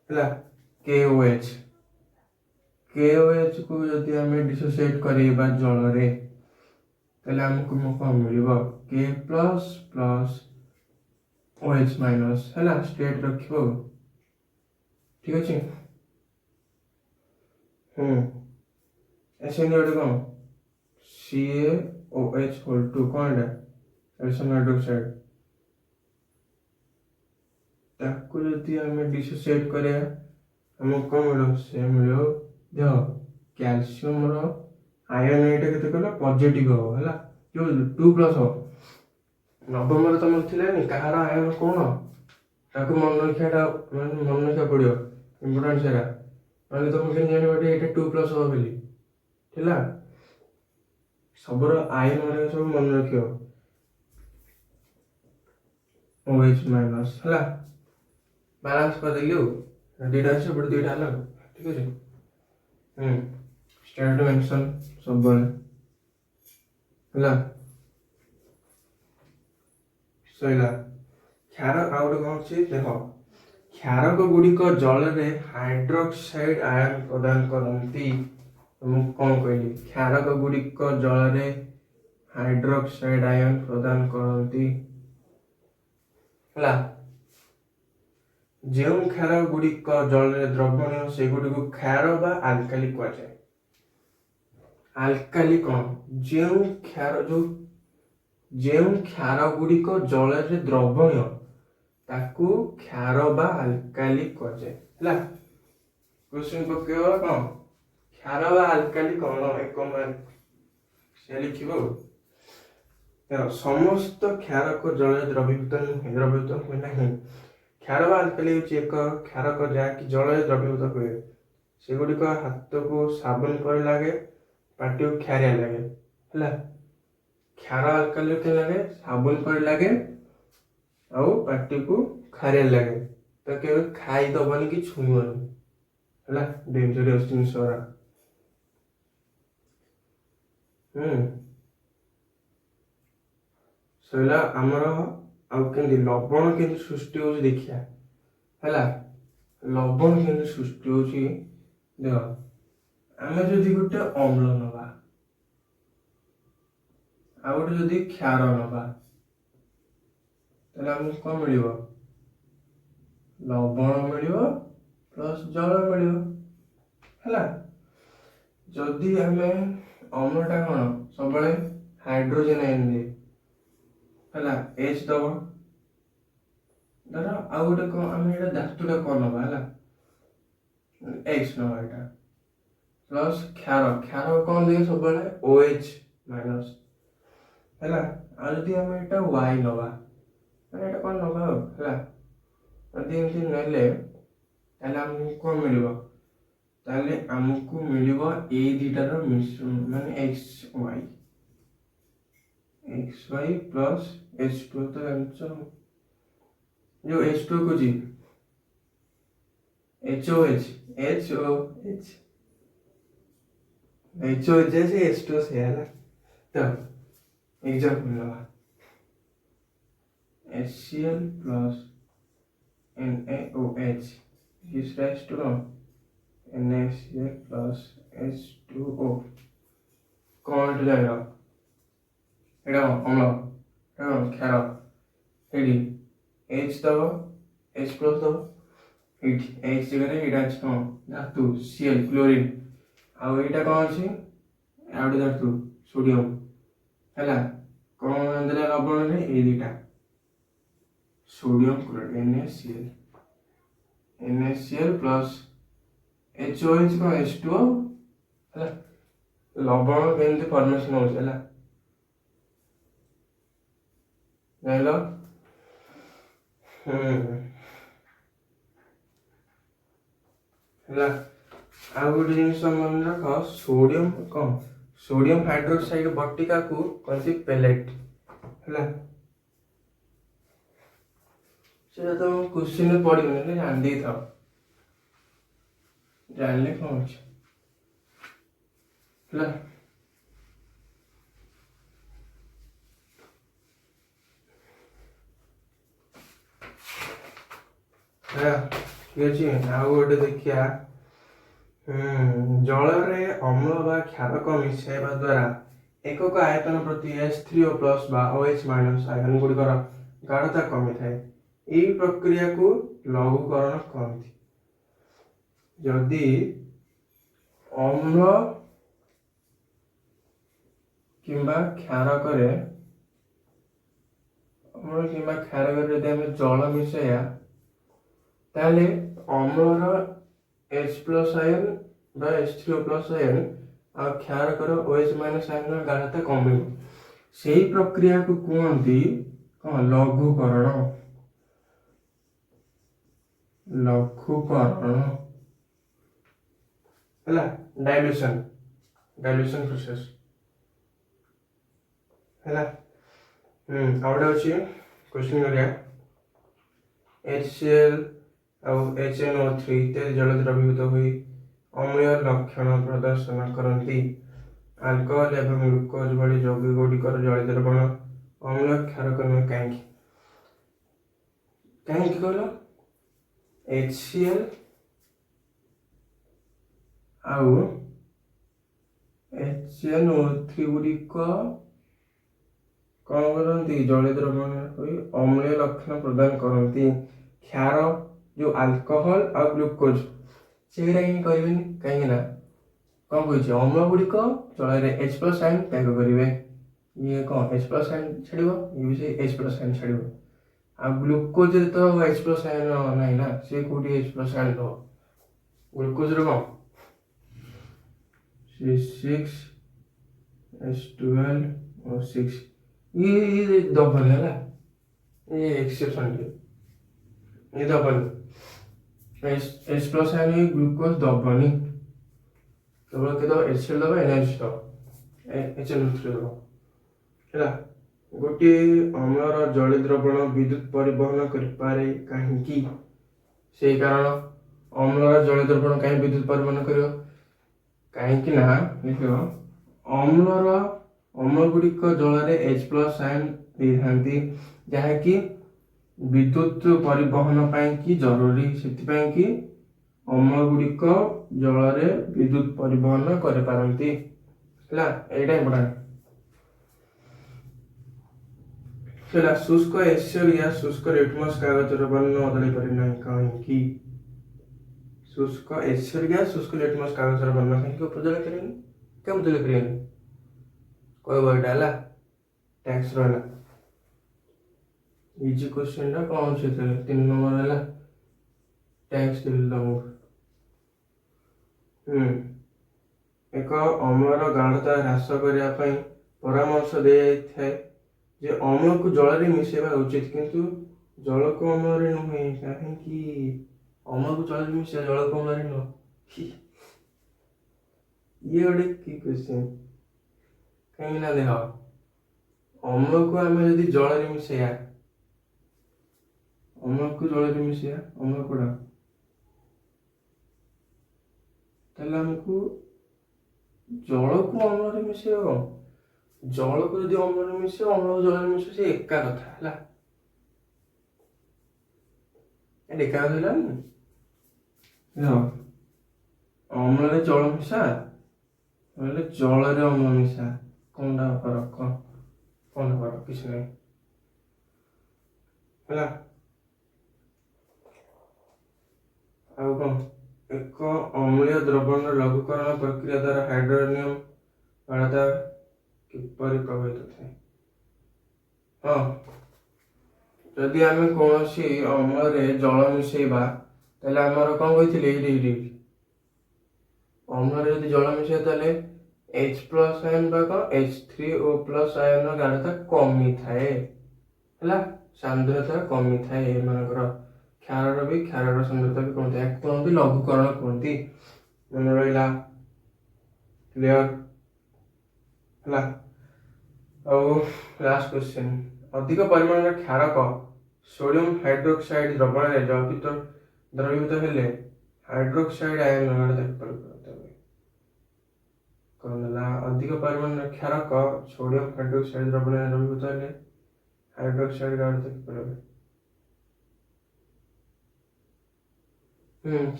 Speaker 1: ହେଲା KOH को जदी आमे डिसोसिएट करबा जल रे ताले हमको कौन मिलिबो K plus plus OH minus हैला स्टेट रखिबो ठीक अछि ऐसे नहीं कौन CaOH होल टू कौन एटा कैल्शियम हाइड्रोक्साइड ताको जदी हमें डिसोसिएट करे हमको कौन मिलो से मिलो देखो कैल्शियम रो आयन एटा केते कहला पॉजिटिव हो हैला जो 2+ हो नवम रे तमर थिले नि कहार आयन कोन ताको मन रखियाटा मन रखिया पड़ियो इंपोर्टेंट सेरा माने तुम के जानि बाटे एटा 2+ हो बोली थिला सबरो आयन रे सब मन रखियो OH माइनस हैला बैलेंस कर दिलियो डेटा से बड़ डेटा हला ठीक है स्टैंडर्ड मेंशन सब ହେଲା सैला क्षार आउट कौन सी देखो क्षारक गुड़िक जल रे हाइड्रोक्साइड आयन प्रदान करती कौन कहली क्षारक गुड़िक जल रे हाइड्रोक्साइड आयन प्रदान करती होला जो क्षार गुड़िक जल रे द्रवणीय से गुड़िक क्षार बा आल्काली कह जाए आल्काली कौन जो क्षार गुड़िक जल रे द्रवणीय ताकू क्षार बा आल्काली कह जाए ହେଲା क्वेश्चन पकेवा कौन क्षार बा आल्काली कौन एक से लिखिबो देखो समस्त क्षारक जल द्रवीभूत हुए नहीं क्षार बा आल्काली होची एक क्षारक जाकी जल द्रवीभूत हुए सेगुड़िक हाथ को साबुन पर लगे पाटी को क्षारिया लगे है क्षार आल्काली के लगे साबुन पर लगे ଆଉ ପାଟିକୁ ଖାରିଆ ଲାଗେ, ତ କେବେ ଖାଇଦବନି କି ଛୁଇଁବନି ହେଲା, ଡେଞ୍ଜରିୟସ୍ ଜିନିଷ ଗୁରା। ସଇଲା ଆମର। ଆଉ କେମିତି ଲବଣ କେମିତି ସୃଷ୍ଟି ହଉଛି ଦେଖିବା ହେଲା। ଲବଣ କେମିତି ସୃଷ୍ଟି ହଉଛି ଦେଖ, ଆମେ ଯଦି ଗୋଟେ ଅମ୍ଳ ନବା ଆଉ ଗୋଟେ ଯଦି କ୍ଷାର ନବା, ତାହେଲେ ଆମକୁ କଣ ମିଳିବ? ଲବଣ ମିଳିବ ପ୍ଲସ୍ ଜଳ ମିଳିବ ହେଲା। ଯଦି ଆମେ ଅମ୍ଳଟା କଣ ସବୁବେଳେ ହାଇଡ୍ରୋଜେନ ଆୟନ ଦିଏ ହେଲା, H ଦବ। ଧର ଆଉ ଗୋଟେ କଣ ଆମେ ଏଇଟା ଧାତୁଟା କଣ ନବା ହେଲା, X ନବା ଏଇଟା, ପ୍ଲସ୍ କ୍ଷାର କଣ ଦିଏ ସବୁବେଳେ OH ମାଇନସ୍ ହେଲା। ଆଉ ଯଦି ଆମେ ଏଇଟା Y ନବା, ମାନେ ଏଇଟା କଣ ନବା ଆଉ ହେଲା, ଯଦି ଏମିତି ନେଲେ ତାହେଲେ ଆମକୁ କଣ ମିଳିବ? ତାହେଲେ ଆମକୁ ମିଳିବ ଏଇ ଦିଟାର ମିଶ୍ରଣ, ମାନେ XY ପ୍ଲସ୍ H2 ତ ଜାଣିଛ, जो H2 को जी HOH जैसे H2 से है ना, तो एग्जाम्पल लगा HCl plus NaOH gives rise to NaCl plus H2O। कौन तो जाएगा एड़ा अम्ल एड़ा क्षार एडी H दबो H प्लस दबो एठी H जगह एटा अछि कोन धातु Cl क्लोरीन, आउ एटा कोन अछि आउटे धातु सोडियम हैला। कोन देला लवण रे ए दिटा sodium chloride NaCl plus HOH को H2O हैला। लवण केमती फॉर्मेशन हो हैला जानिलो। हैला आ गोटे जिनिस मन रख, सोडियम कम सोडियम हाइड्रोक्साइड बटिका को कहते पेलेट हैला। सेटा तो क्वेश्चन में पढ़िबने जान दे था, जानले कौन अछि हैला। ठीक अच्छे। आउ गोटे देखिया, जल रे अम्ल बा क्षारक मिसाइबा द्वारा एकक आयतन प्रति H3O प्लस बा OH माइनस आयन गुड़िकर गाढ़ता कमी थाए। यही प्रक्रिया को लघुकरण कहते। जदि अम्ल किंबा क्षारक जदि आम जल मिसाइया ताले अम्लर H प्लस आयन बा H3O प्लस आयन आ क्षारकर OH माइनस आयन गाढ़ता कम। से प्रक्रिया को कहते कौन लघुकरण। लघुकरण हैला, डाइल्यूशन प्रोसेस हैला। आउट अछि क्वेश्चन करिया, HCl और HNO3 इत्यादि जल द्रवीभूत हुई अम्लीय लक्षण प्रदर्शन करती। अल्कोहल एवं ग्लूकोज भली यौगिक गुड़िकर जल द्रवण अम्लीय क्षारक नुहे कहीं कहल HCl आउ HNO3 गुड़िक कौन करती जल द्रवण हुई अम्लीय लक्षण प्रदान करती। क्षार जो अल्कोहल और ग्लूकोज से करें कहीं कौन कह अम्ल गुड़िक जल में H प्लस आयन त्याग करेंगे। ये कौन H प्लस आयन छाड़ ये भी से H प्लस आयन छाड़। आ ग्लूकोज तो H प्लस आयन ना ना से कौटी H प्लस आयन दो ग्लूकोज कौन C6 H12 और 6 ये दबन है ना, ये एक्सेप्शन ये दबन H प्लस आयन ग्लूकोज दबनी केवल के HCl दबा NaOH दबा HNO3 दबा हैला। ଗୋଟିଏ ଅମ୍ଳର ଜଳୀୟ ଦ୍ରବଣ ବିଦ୍ୟୁତ ପରିବହନ କରିପାରେ କାହିଁକି? ସେଇ କାରଣ ଅମ୍ଳର ଜଳୀୟ ଦ୍ରବଣ କାହିଁ ବିଦ୍ୟୁତ ପରିବହନ କରିବ? କାହିଁକି ନା ଦେଖିବ ଅମ୍ଳ ଗୁଡ଼ିକ ଜଳରେ H+ ଆୟନ ଦେଇଥାନ୍ତି, ଯାହାକି ବିଦ୍ୟୁତ ପରିବହନ ପାଇଁ କି ଜରୁରୀ। ସେଥିପାଇଁ କି ଅମ୍ଳ ଗୁଡ଼ିକ ଜଳରେ ବିଦ୍ୟୁତ ପରିବହନ କରିପାରନ୍ତି ହେଲା, ଏଇଟା ଇମ୍ପୋର୍ଟାଣ୍ଟ ହେଲା। ଶୁଷ୍କ ଏସିଡ ଗ୍ୟାସ ଶୁଷ୍କ ଲିଟମସ୍ କାଗଜର ବର୍ଣ୍ଣ ବଦଳାଇ ପାରେ ନାହିଁ କାହିଁକି? ଶୁଷ୍କ ଏସିଡ ଗ୍ୟାସ ଶୁଷ୍କ ଲିଟମସ୍ କାଗଜର ବର୍ଣ୍ଣ କାହିଁକି ବଦଳାଇ ପାରିବେନି? କେଉଁ ବଦଳାଇ ପାରିବେନି କହିବ? ଏଇଟା ହେଲା ଟ୍ୟାକ୍ସ ରହିଲା। ଇଜି କ୍ୱେଶ୍ଚନ ଟା କଣ ଅଛି ଏଥିରେ? 3 ନମ୍ବର ହେଲା ଟ୍ୟାକ୍ସ ଦେଲି ତମକୁ। ଏକ ଅମ୍ଳର ଗାଢ଼ତା ହ୍ରାସ କରିବା ପାଇଁ ପରାମର୍ଶ ଦିଆଯାଇଥାଏ ଯେ ଅମ୍ଳକୁ ଜଳରେ ମିଶାଇବା ଉଚିତ, କିନ୍ତୁ ଜଳକୁ ଅମ୍ଳରେ ନୁହେଁ। କାହିଁକି ଅମ୍ଳକୁ ଜଳରେ ମିଶାଇବା, ଜଳକୁ ଅମ୍ଳରେ ନୁହଁ? ଇଏ ଗୋଟେ କି କ୍ୱେଶ୍ଚନ? କାହିଁକି ନା ଦେଖ, ଅମ୍ଳକୁ ଆମେ ଯଦି ଜଳରେ ମିଶାଇବା, ଅମ୍ଳ କୋଉଟା? ତାହେଲେ ଆମକୁ ଜଳକୁ ଅମ୍ଳରେ ମିଶେଇବ। ଜଳକୁ ଯଦି ଅମ୍ଳରେ ମିଶେଇବ, ଅମ୍ଳକୁ ଜଳରେ ମିଶେଇବ, ସେ ଏକା କଥା ହେଲା। ଏକା କଥା ହେଲାନି? ଅମ୍ଳରେ ଜଳ ମିଶା, ନହେଲେ ଜଳରେ ଅମ୍ଳ ମିଶା, କଣଟା ଫରକ? କଣ ଫରକ? କିଛି ନାହିଁ ହେଲା। ଆଉ କଣ? ଏକ ଅମ୍ଳୀୟ ଦ୍ରବଣର ଲଘୁକରଣ ପ୍ରକ୍ରିୟା ଦ୍ୱାରା ହାଇଡ୍ରୋନିୟମ ଗାଢ଼ତା କିପରି ପ୍ରଭାବିତ ଥାଏ? ହଁ, ଯଦି ଆମେ କୌଣସି ଅମ୍ଳରେ ଜଳ ମିଶେଇବା, ତାହେଲେ ଆମର କଣ କହିଥିଲି? ଏଇଠି ଅମ୍ଳରେ ଯଦି ଜଳ ମିଶେଇବା, ତାହେଲେ H+ ଆୟନ ବା କଣ H3O+ ଆୟନ ଗାଢ଼ତା କମିଥାଏ ହେଲା, ସାନ୍ଦ୍ରତା କମିଥାଏ। ଏମାନଙ୍କର କ୍ଷାରର ସାନ୍ଦ୍ରତା ବି କମିଥାଏ। ଏହାକୁ କୁହନ୍ତି ଲଘୁକରଣ କୁହନ୍ତି। ମନେ ରହିଲା? କ୍ଲିୟର ହେଲା। ଆଉ ଲାଷ୍ଟ କ୍ୱେଶ୍ଚନ, ଅଧିକ ପରିମାଣର କ୍ଷାରକ ସୋଡିୟମ ହାଇଡ୍ରୋକ୍ସାଇଡ୍ ଦ୍ରବଣରେ ଦ୍ରବୀଭୂତ ହେଲେ ହାଇଡ୍ରୋକ୍ସାଇଡ୍ ଆୟନ ଗାଢ଼ତା କିପରି ପ୍ରଭାବିତ ହୁଏ? କଣ ହେଲା? ଅଧିକ ପରିମାଣର କ୍ଷାରକ ସୋଡିୟମ ହାଇଡ୍ରୋକ୍ସାଇଡ୍ ଦ୍ରବଣରେ ଦ୍ରବୀଭୂତ ହେଲେ ହାଇଡ୍ରୋକ୍ସାଇଡ୍ ଗାଢ଼ତା କିପରି ହୁଏ?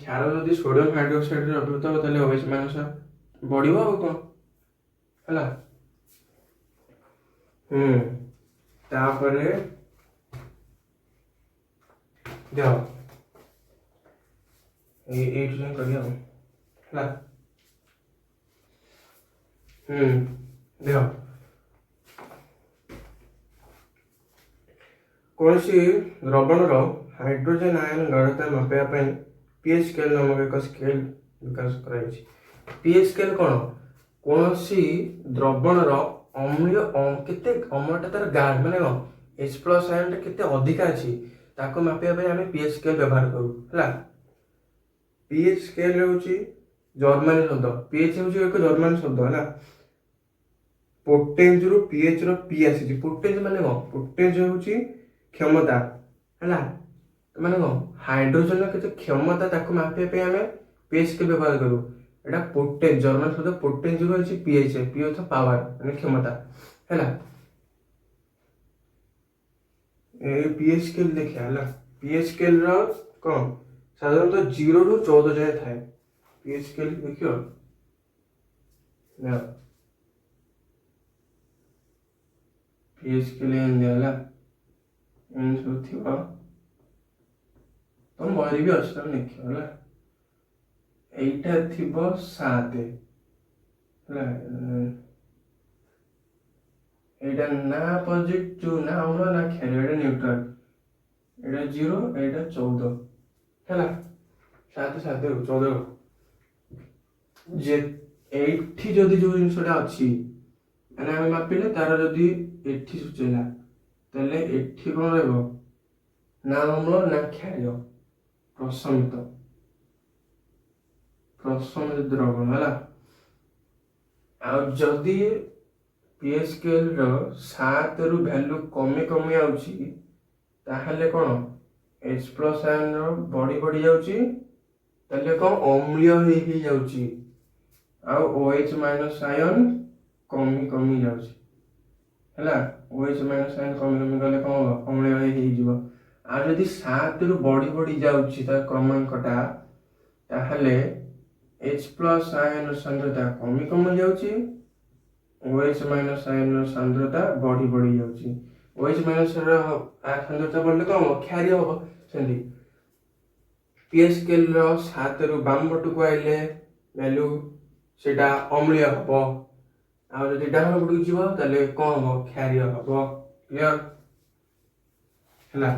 Speaker 1: କ୍ଷାର ଯଦି ସୋଡିୟମ ହାଇଡ୍ରୋକ୍ସାଇଡ୍ ଦ୍ରବୀଭୂତ ହେବ, ତାହେଲେ OH- ବଢିବ ଆଉ କଣ ହେଲା। ତାପରେ ଦେଖ, ଏଇଠୁ ଯାଏଁ କରିବା ଆଉ ହେଲା। ଦେଖ, କୌଣସି ଦ୍ରବଣର ହାଇଡ୍ରୋଜେନ ଆୟନ ଗାଢ଼ତା ମାପିବା ପାଇଁ pH ସ୍କେଲ ନାମକ ଏକ ସ୍କେଲ ବିକାଶ କରାଯାଇଛି। pH ସ୍କେଲ କଣ? କୌଣସି ଦ୍ରବଣର କେତେ ଅମ୍ଳଟା ତାର ମାନେ କଣ H+ ଆୟନଟା କେତେ ଅଧିକା ଅଛି, ତାକୁ ମାପିବା ପାଇଁ ଆମେ pH ସ୍କେଲ ବ୍ୟବହାର କରୁ ହେଲା। pH ସ୍କେଲ ହେଉଛି ଜର୍ମାନୀ ଶବ୍ଦ। pH ହେଉଛି ଏକ ଜର୍ମାନୀ ଶବ୍ଦ ହେଲା। ପୋଟେଞ୍ଜରୁ pH ର P ଆସିଛି। ପୋଟେଞ୍ଜ ମାନେ କଣ? ପୋଟେଞ୍ଜ ହେଉଛି କ୍ଷମତା ହେଲା। ମାନେ କଣ? ହାଇଡ୍ରୋଜେନର କେତେ କ୍ଷମତା, ତାକୁ ମାପିବା ପାଇଁ ଆମେ pH ସ୍କେଲ ବ୍ୟବହାର କରୁ। ଏଟା ପୋଟେଞ୍ଜ, ଜର୍ମାନ ଶବ୍ଦ ପୋଟେଞ୍ଜରୁ ଅଛି pH। P ଅର୍ଥ ପାୱାର, ମାନେ କ୍ଷମତା ହେଲା। এই pH ସ୍କେଲ ଦେଖିବା ହେଲା। pH ସ୍କେଲର କଣ? ସାଧାରଣତଃ 0 ରୁ 14 ଯାଏ ଥାଏ। pH ସ୍କେଲ ଦେଖିବ ନା, pH ସ୍କେଲ ଏମିତି ହେଲା, ଏମିତି ସବୁ ଥିବ। ତମ ବହିରେ ବି ଅଛି, ତମେ ଦେଖିବ ହେଲା। এইটা ଥିବ 7 ହେଲା। এইটা না ପଜିଟିଭ ନା ଅମ୍ଳ ନା କ୍ଷାର, ଏଇଟା ନ୍ୟୁଟ୍ରାଲ। ଏଇଟା 0, ଏଇଟା 14 ହେଲା। 7 7 14 ଯେ ଏଇଠି ଯଦି ଯୋଉ ଜିନିଷଟା ଅଛି, ମାନେ ଆମେ ମାପିଲେ ତାର ଯଦି ଏଠି ସୂଚେଇଲା, ତାହେଲେ ଏଠି କଣ ରହିବ? ନା ଅମ୍ଳ ନା କ୍ଷାର, ପ୍ରଶମିତ ଦ୍ରବଣ ହେଲା। ଆଉ ଯଦି पी स्केल रो 7 रु वैल्यू कमी कमी आउची ताहले कोन H प्लस आयन रो बॉडी बढ़ी जाउची ताहले कोन अम्लीय हे जाउची आ OH माइनस आयन कमी कमी जाउची हैला OH माइनस आयन कमी कमी गले कोन अम्लीय हे जिवो आ जदि 7 रु बॉडी बढ़ी जाउची ता क्रमांकटा ताहले H प्लस आयन सांद्रता कमी कमी जाउची OH माइनस आयन सांद्रता बढ़ी बढ़ी जाउची OH माइनस रो सांद्रता बढ़ले कम क्षारीय हो सेंदी पी स्केल रो 7 रु बाम पटु को आइले वैल्यू सेटा अम्लीय हो आ जदि डाउन पटु जीवो ताले कम हो क्षारीय हो क्लियर हैला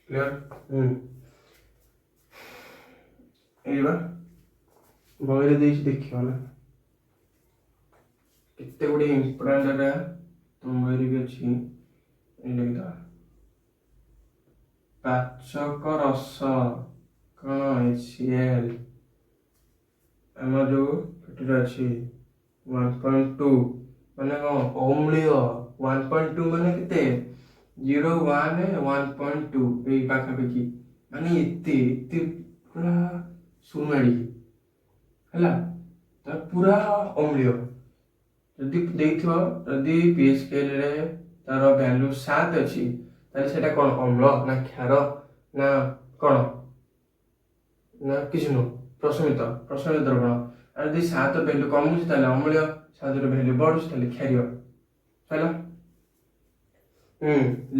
Speaker 1: क्लियर एबा बगैर देश देखियो ना कितने गुडी इंपोर्टेंट है तुम बगैर भी अच्छी लिखदा पाचक रस कौन HCl आम जो पेटी अच्छी 1.2 माने कौन अम्लीय 1.2 माने किते 0.1 1.2 ए पाखापाखि माने इति पूरा सुमाड़ी हैला त पूरा अम्लीय जदि देखियो जदि पी स्केल रे तार वैल्यू 7 अछि ताले सेटा कोन अम्ल ना क्षार ना कोन ना किछ नो प्रशमित द्रवण आ जदि 7 वैल्यू कम अछि ताले अम्लीय 7 रो वैल्यू बढ़ अछि ताले क्षारीय हैला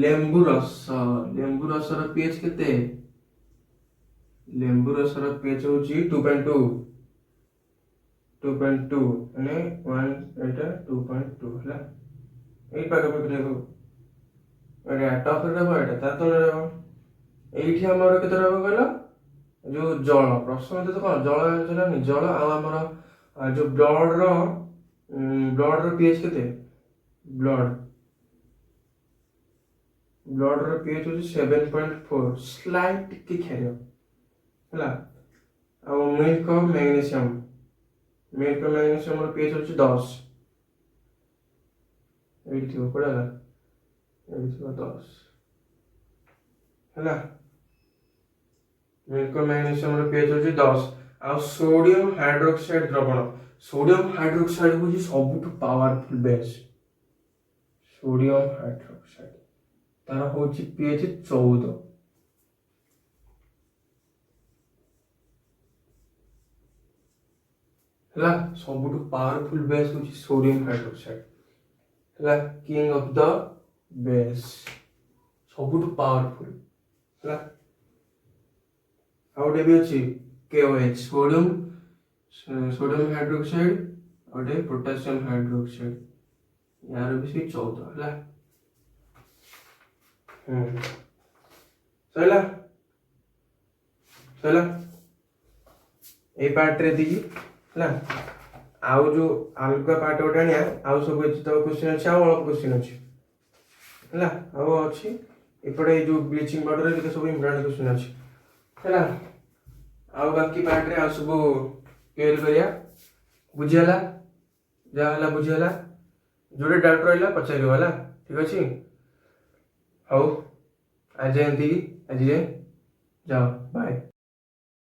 Speaker 1: लेंबू रस रो pH केते लेंबू रस रो pH होची 2.2 माने 1 एटा 2.2 हला ए पाके पाके देखो अरे टॉप रे रहबो एटा ता तले रहबो एठी हमर केते रहबो कहला जो जल प्रश्न तो कोन जल आंसर नि जल आ हमर जो ब्लड रो pH केते ब्लड रो pH होची 7.4 स्लाइट की खेरियो हला आ मिल्क मैग्नीशियम रो pH होची 10 एठी थो पडा एठी थो 10 हला मिल्क मैग्नीशियम रो pH होची 10 आ सोडियम हाइड्रोक्साइड द्रवण सोडियम हाइड्रोक्साइड होची सबुठ पावरफुल बेस सोडियम हाइड्रोक्साइड तार होची pH 14 हला सबुठ पावरफुल बेस होची सोडियम हाइड्रोक्साइड हला किंग ऑफ द बेस सबुठ पावरफुल हला आउटे भी अछि KOH सोडियम हाइड्रोक्साइड और पोटेशियम हाइड्रोक्साइड यार भी 14 हला चला ए पार्ट रे दी हला आउ जो अलगा पार्ट उठानिया आउ सब तो क्वेश्चन अछि आउ अल्प क्वेश्चन अछि हला आउ अछि एपडे जो ब्लीचिंग पाउडर रे सब इंपोर्टेंट क्वेश्चन अछि हला आउ बाकी पार्ट रे आ सब क्लियर करिया बुझियाला जा हला बुझियाला जोडे डाउट रहला पचारियो हला ठीक अछि हाउ आज एंती आज जाओ बाय।